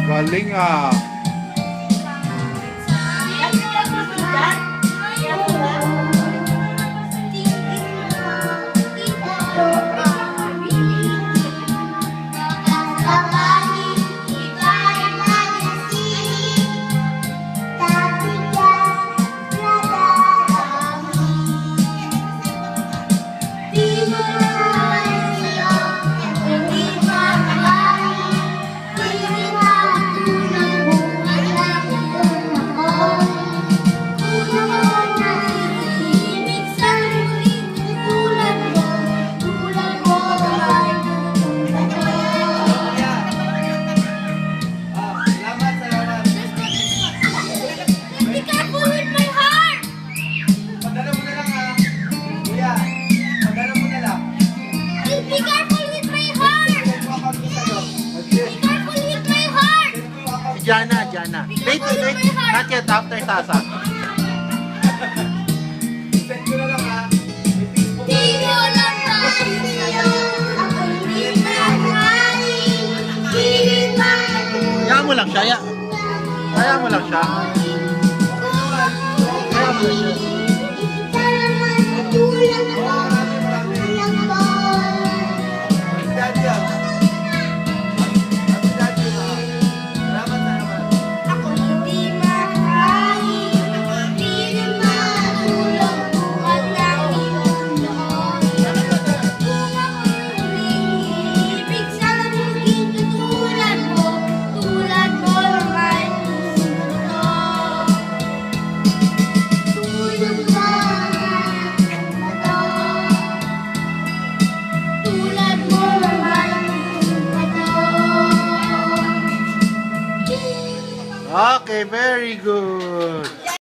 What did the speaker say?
Galing ah. Jana. Wait. Not yet, after Sasa. Set ko na lang ha. Hayaan mo lang siya. Hayaan mo lang siya. Hayaan mo lang siya. Okay, very good.